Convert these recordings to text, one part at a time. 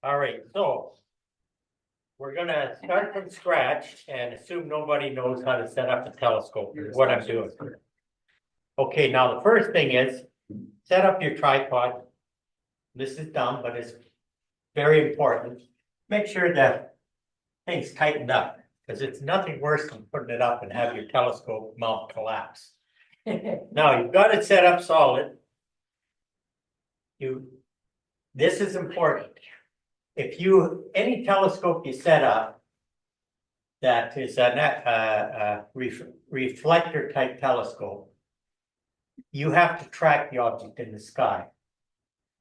All right, so we're gonna start from scratch and assume nobody knows how to set up a telescope, is what I'm doing. Okay, now the first thing is set up your tripod. This is dumb, but it's very important. Make sure that thing's tightened up, because it's nothing worse than putting it up and have your telescope mount collapse. Now you've got it set up solid. This is important. If any telescope you set up that is a reflector type telescope, you have to track the object in the sky.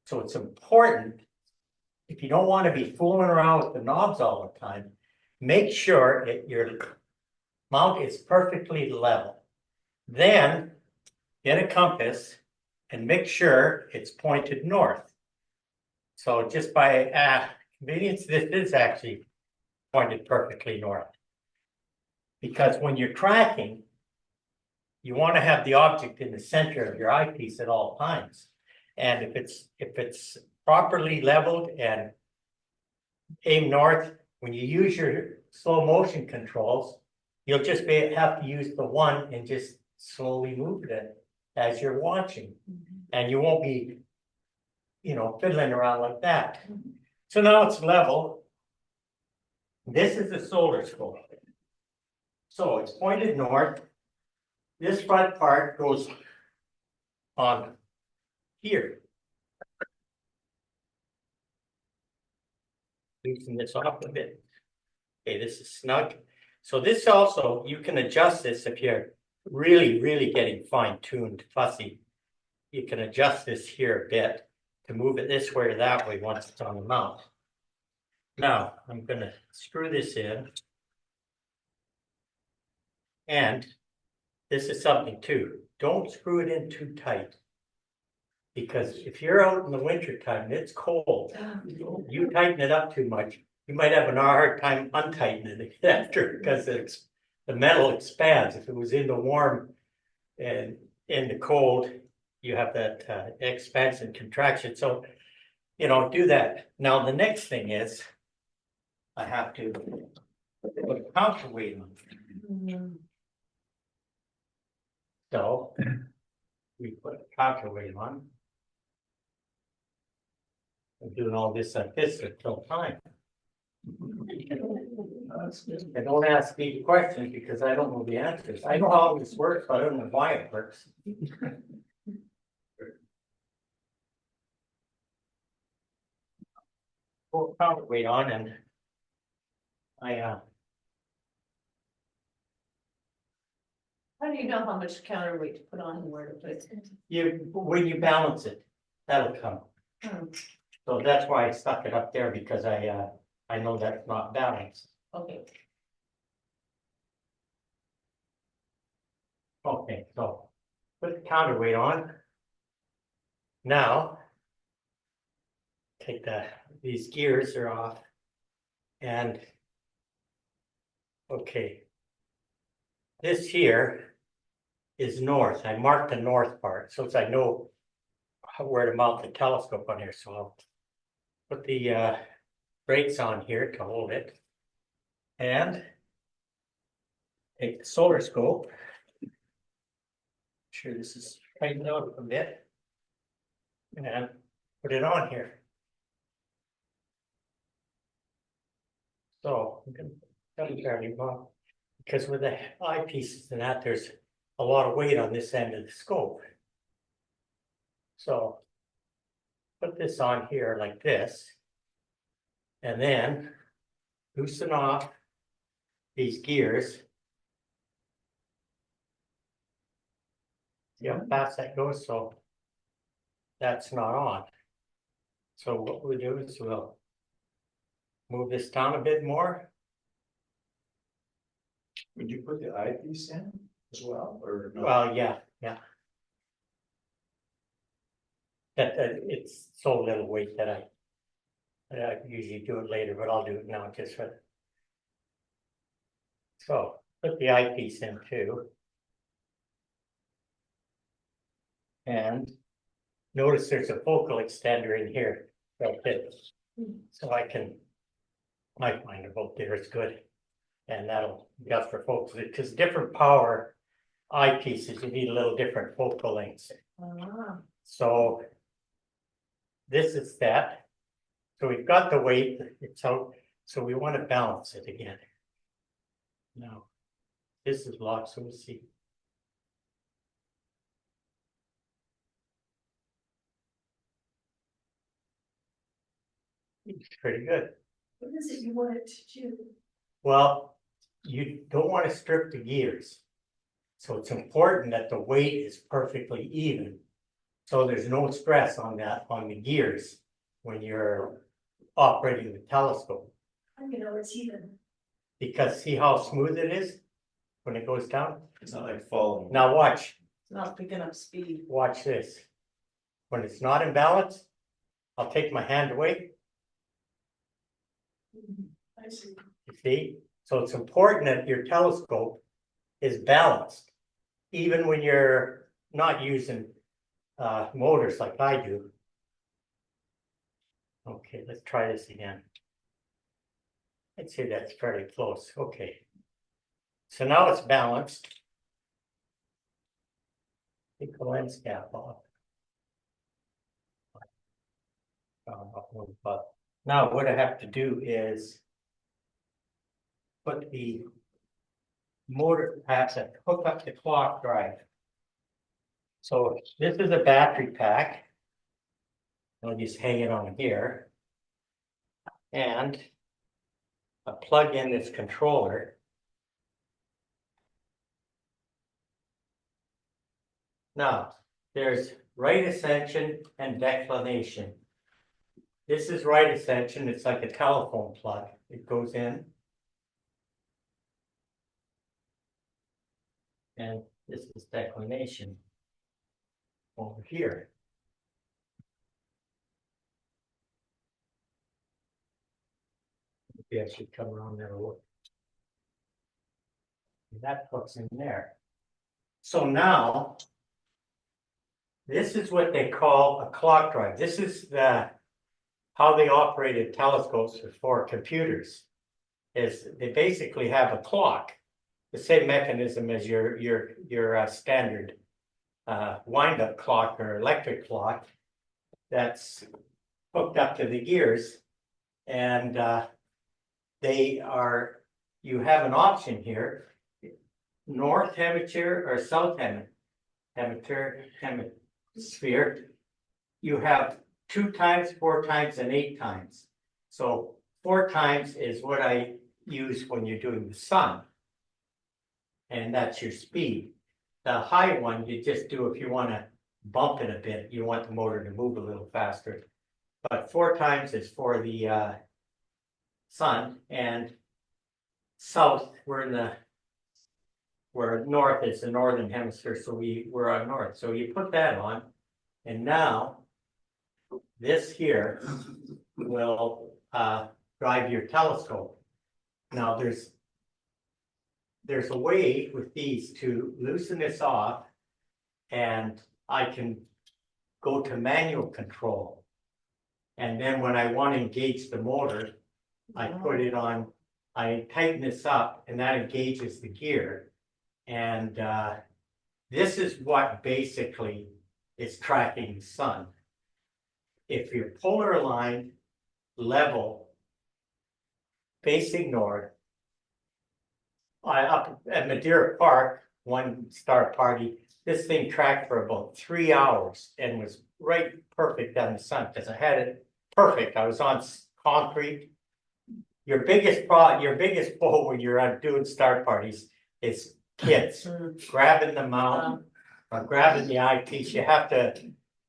So it's important, if you don't want to be fooling around with the knobs all the time, make sure your mount is perfectly level. Then get a compass and make sure it's pointed north. So just by convenience, this is actually pointed perfectly north. Because when you're tracking, you want to have the object in the center of your eyepiece at all times. And if it's properly leveled and aim north, when you use your slow motion controls, you'll just have to use the one and just slowly move it as you're watching. And you won't be, fiddling around like that. So now it's level. This is the solar scope. So it's pointed north. This front part goes on here. Loosen this off a bit. Okay, this is snug. So this also, you can adjust this if you're really, really getting fine-tuned, fussy. You can adjust this here a bit to move it this way or that way once it's on the mount. Now, I'm going to screw this in. And this is something too. Don't screw it in too tight. Because if you're out in the winter time and it's cold, you tighten it up too much, you might have a hard time untightening it after, because the metal expands. If it was in the warm and in the cold, you have that expansion and contraction. So, do that. Now, the next thing is I have to put a counterweight on. So we put a counterweight on. I'm doing all this like this until time. And don't ask me questions because I don't know the answers. I know how this works, but I don't know why it works. Put counterweight on, and How do you know how much counterweight to put on and where to put it? when you balance it, that'll come. Hmm. So that's why I stuck it up there, because I know that's not balanced. Okay. Okay, so put the counterweight on. Now take these gears are off, and okay, this here is north. I marked the north part so I know where to mount the telescope on here. So I'll put the brakes on here to hold it, and take the solar scope. Sure, this is tightened out a bit, and put it on here. So I'm going to carry on, because with the eyepieces and that, there's a lot of weight on this end of the scope. So put this on here like this, and then loosen off these gears. See how fast that goes? So that's not on. So what we do is we'll move this down a bit more. Would you put the eyepiece in as well, or no? Well, yeah. That it's so little weight that I usually do it later, but I'll do it now just for. So put the eyepiece in too. And notice there's a focal extender in here like this. So I find a boat there is good. And that'll, just for folks, because different power eyepieces, you need a little different focal lengths. Ah, So this is that. So we've got the weight, it's out, so we want to balance it again. Now, this is locked, so we'll see. It's pretty good. what is it you want it to do? Well, you don't want to strip the gears. So it's important that the weight is perfectly even. So there's no stress on that, on the gears when you're operating the telescope. How do you know it's even? Because see how smooth it is when it goes down? It's not like falling. Now watch, It's not picking up speed. watch this. When it's not in balance, I'll take my hand away, I see. you see? So it's important that your telescope is balanced. Even when you're not using motors like I do. Okay, let's try this again. I'd say that's fairly close, okay. So now it's balanced. Take the lens cap off. But now what I have to do is put the motor, I have to hook up the clock drive. So this is a battery pack. I'll just hang it on here. And I plug in this controller. Now, there's right ascension and declination. This is right ascension, it's like a telephone plug. It goes in. And this is declination over here. Maybe I should come around there and look. That hooks in there. So now, this is what they call a clock drive. This is how they operated telescopes for computers. Is they basically have a clock, the same mechanism as your standard wind-up clock or electric clock that's hooked up to the gears, and you have an option here, north hemisphere or south hemisphere. You have 2 times, 4 times, and 8 times. So 4 times is what I use when you're doing the sun. And that's your speed. The high one you just do if you want to bump it a bit. You want the motor to move a little faster. But 4 times is for the sun, and south where north is the northern hemisphere, so we're on north. So you put that on, and now this here will drive your telescope. Now there's a way with these to loosen this off, and I can go to manual control. And then when I want to engage the motor, I put it on, I tighten this up, and that engages the gear. And this is what basically is tracking the sun. If you're polar aligned, level, facing north, up at Madeira Park, one star party, this thing tracked for about 3 hours and was right perfect on the sun because I had it perfect. I was on concrete. Your biggest goal when you're out doing star parties is kids grabbing the mount or grabbing the eyepiece. You have to.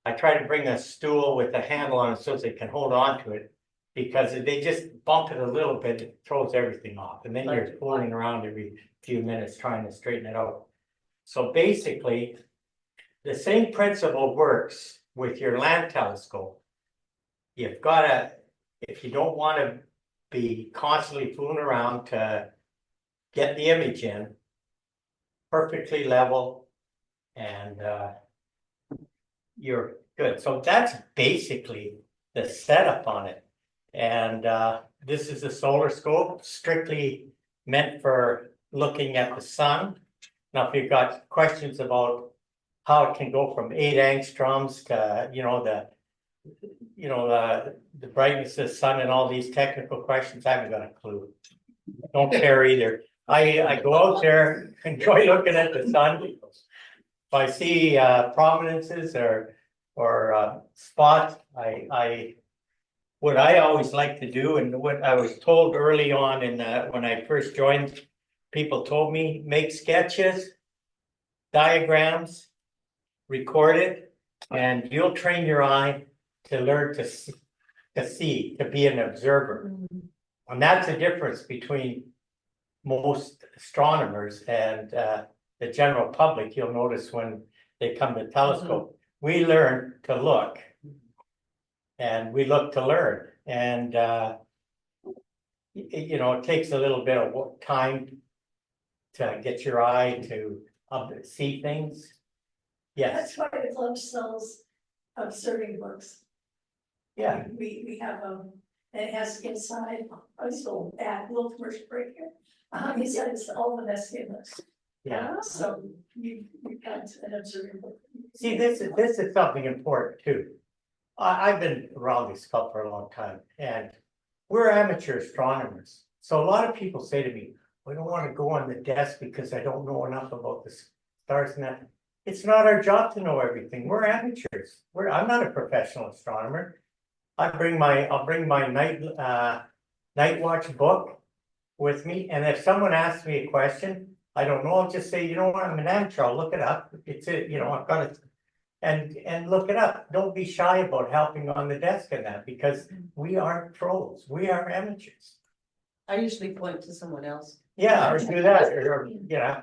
I try to bring a stool with a handle on it so they can hold on to it, because if they just bump it a little bit, it throws everything off, and then you're fooling around every few minutes trying to straighten it out. So basically, the same principle works with your land telescope. You've got to, if you don't want to be constantly fooling around to get the image in, perfectly level, and you're good. So that's basically the setup on it. And this is a solar scope strictly meant for looking at the sun. Now, if you've got questions about how it can go from 8 angstroms to, the brightness of the sun and all these technical questions, I haven't got a clue. Don't care either. I go out there, enjoy looking at the sun. If I see prominences or spots, what I always like to do, and what I was told early on when I first joined, people told me, make sketches, diagrams, record it, and you'll train your eye to learn to see, to be an observer. And that's the difference between most astronomers and the general public. You'll notice when they come to the telescope, we learn to look. And we look to learn, and it takes a little bit of time to get your eye to see things. Yes, That's why the club sells observing books. yeah, We have and it has inside, I sold that little commercial break here. Inside it's all the best books. yeah. So you've got an observing book. See, this is something important too. I've been around this club for a long time, and we're amateur astronomers. So a lot of people say to me, we don't want to go on the desk because I don't know enough about the stars and that. It's not our job to know everything. We're amateurs. I'm not a professional astronomer. I'll bring my night watch book with me, and if someone asks me a question I don't know, I'll just say, you know what, I'm an amateur, I'll look it up. I've got it. And look it up. Don't be shy about helping on the desk and that, because we aren't pros. We are amateurs. I usually point to someone else. Yeah, or do that, or Yeah.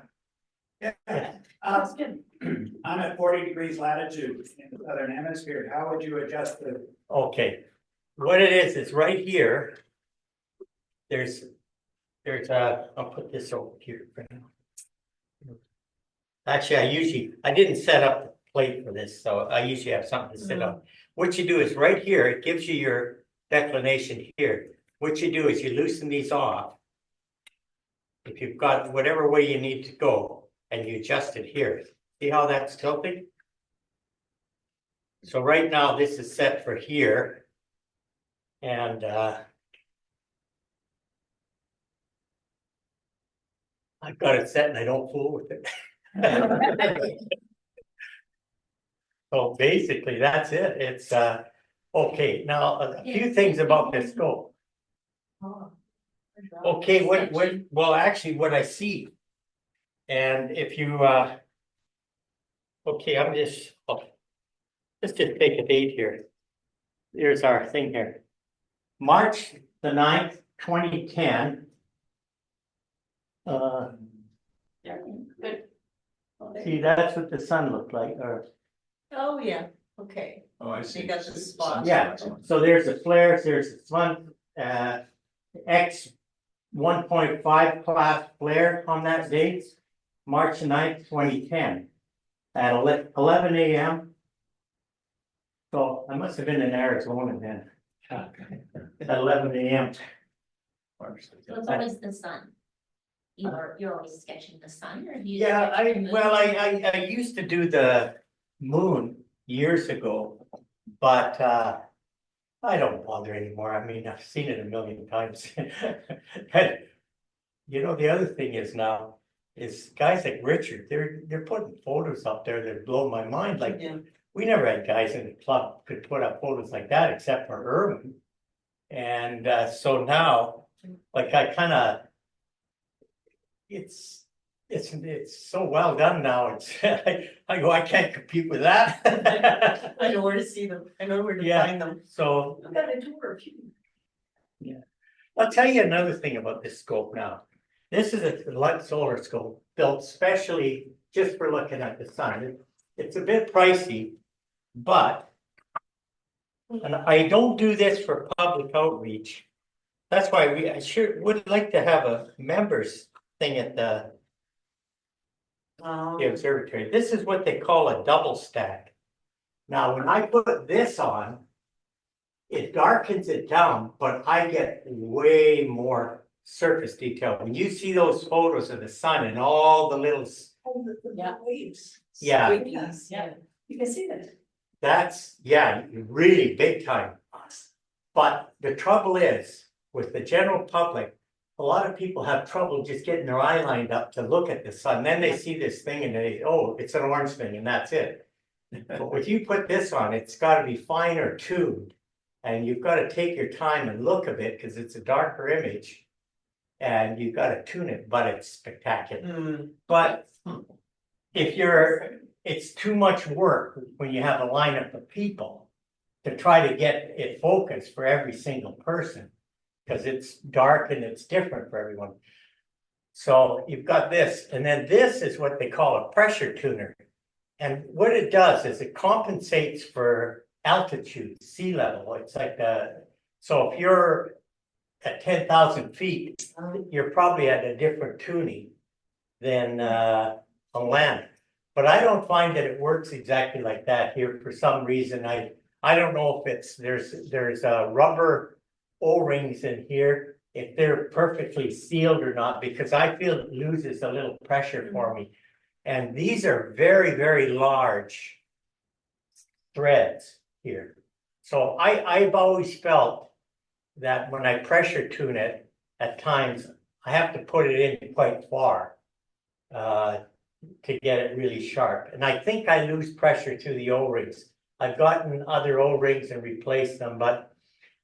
That's good. I'm at 40 degrees latitude in the southern hemisphere. How would you adjust the? okay. What it is right here. There's I'll put this over here for now. Actually, I didn't set up the plate for this, so I usually have something to sit on. What you do is right here, it gives you your declination here. What you do is you loosen these off. If you've got whatever way you need to go, and you adjust it here. See how that's tilting? So right now, this is set for here. And I've got it set and I don't fool with it. So basically, that's it. It's okay. Now, a few things about this scope. Okay, well, actually, what I see. And if you okay, let's just take a date here. Here's our thing here. March the 9th, 2010. Yeah, good. See, that's what the sun looked like, or Oh, yeah, okay. Oh, I see. You got the spot. yeah, so there's the flares, there's the sun, X 1.5 class flare on that date, March 9th, 2010, at 11 a.m. So I must have been in Arizona then, at 11 a.m. So it's always the sun. You're always sketching the sun, or do you? Yeah, sketch the moon? I used to do the moon years ago, but I don't bother anymore. I mean, I've seen it a million times. And the other thing is now is guys like Richard, they're putting photos up there that blow my mind. Like Yeah. we never had guys in the club could put up photos like that except for Irwin. And so now, like I kind of, it's so well done now. It's I go, I can't compete with that. I know where to see them. I know where to Yeah. find them. So I've got a tour of you. I'll tell you another thing about this scope now. This is a light solar scope built specially just for looking at the sun. It's a bit pricey, but and I don't do this for public outreach. That's why I sure would like to have a members thing at the observatory. This is what they call a double stack. Now, when I put this on, it darkens it down, but I get way more surface detail. When you see those photos of the sun and all the little, All the Yeah. waves. Yeah. Squiggles, Yeah. You can see that. that's, yeah, really big time. But the trouble is, with the general public, a lot of people have trouble just getting their eye lined up to look at the sun. Then they see this thing and they, oh, it's an orange thing and that's it. But if you put this on, it's gotta be finer tuned. And you've gotta take your time and look a bit, because it's a darker image. And you've gotta tune it, but it's spectacular. But if it's too much work when you have a lineup of people to try to get it focused for every single person, because it's dark and it's different for everyone. So you've got this, and then this is what they call a pressure tuner. And what it does is it compensates for altitude, sea level. It's like so if you're at 10,000 feet, you're probably at a different tuning than on land. But I don't find that it works exactly like that here for some reason. I don't know if it's there's rubber O-rings in here, if they're perfectly sealed or not, because I feel it loses a little pressure for me. And these are very, very large threads here. So I've always felt that when I pressure tune it, at times I have to put it in quite far to get it really sharp. And I think I lose pressure to the O-rings. I've gotten other O-rings and replaced them, but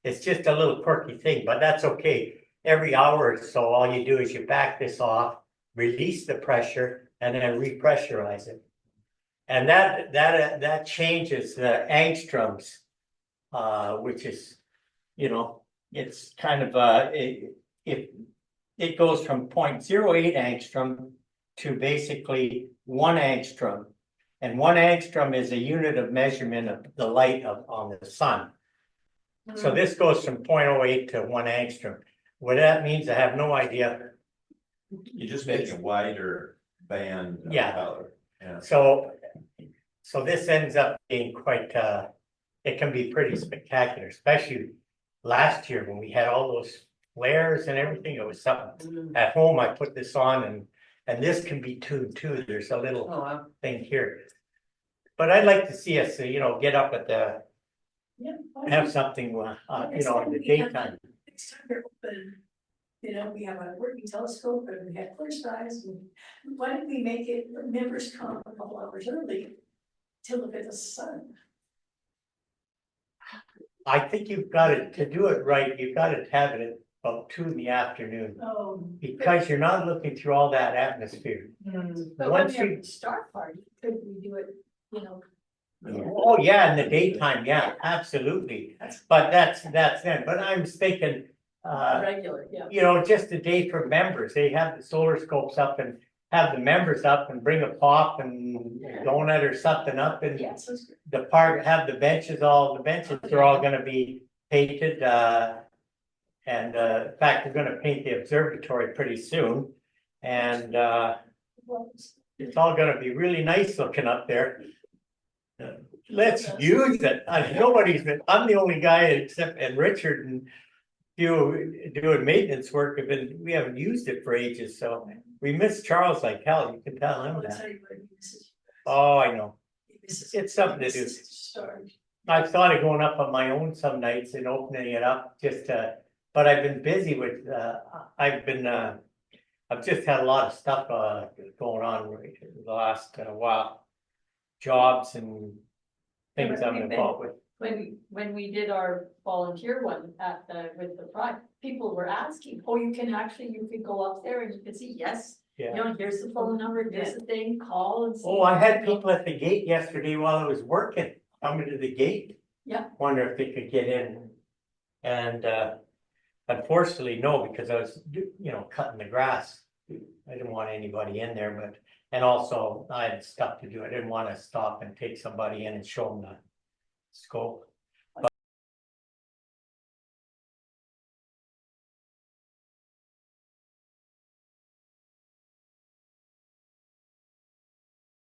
it's just a little quirky thing, but that's okay. Every hour or so, all you do is you back this off, release the pressure, and then repressurize it. And that changes the angstroms, which is, it's kind of it goes from 0.08 angstrom to basically 1 angstrom. And 1 angstrom is a unit of measurement of the light on the sun. So this goes from 0.08 to 1 angstrom. What that means, I have no idea. You're just making a wider band of Yeah. color. Yeah. So this ends up being quite, it can be pretty spectacular, especially last year when we had all those flares and everything. It was something. At home, I put this on and this can be tuned too. There's a little thing here. But I'd like to see us, get up at the, Yeah. have something, in the daytime. Next time they're open, we have a working telescope and we have clear skies. And why don't we make it, members come a couple hours early to look at the sun? I think you've got to do it right, you've got to have it at about 2 in the afternoon. Because you're not looking through all that atmosphere. But when Once we have you, a star party, could we do it, oh yeah, in the daytime, yeah, absolutely. But that's then, but I'm thinking, regular, yeah. just a day for members, they have the solar scopes up and have the members up and bring a pop and a donut or something up and Yeah, sounds good. the park, have the benches are all gonna be painted, and in fact, we're gonna paint the observatory pretty soon. And Well, it's all gonna be really nice looking up there. Let's use it. I'm the only guy and Richard and you doing maintenance work we haven't used it for ages, so we miss Charles like hell, you can tell him I'll that. tell you what, this is. Oh, I know. This is- It's something to this do. is a start. I've thought of going up on my own some nights and opening it up but I've been busy with, I've just had a lot of stuff going on the last while. Jobs and things I'm involved with. When we did our volunteer one with the pride, people were asking, you could go up there and you could see, yes. Yeah. Here's the phone number, here's the thing, call and see. Oh, I had people at the gate yesterday while I was working, coming to the gate. Yeah. Wonder if they could get in. And unfortunately, no, because I was, cutting the grass. I didn't want anybody in there, and also I had stuff to do. I didn't want to stop and take somebody in and show them the scope.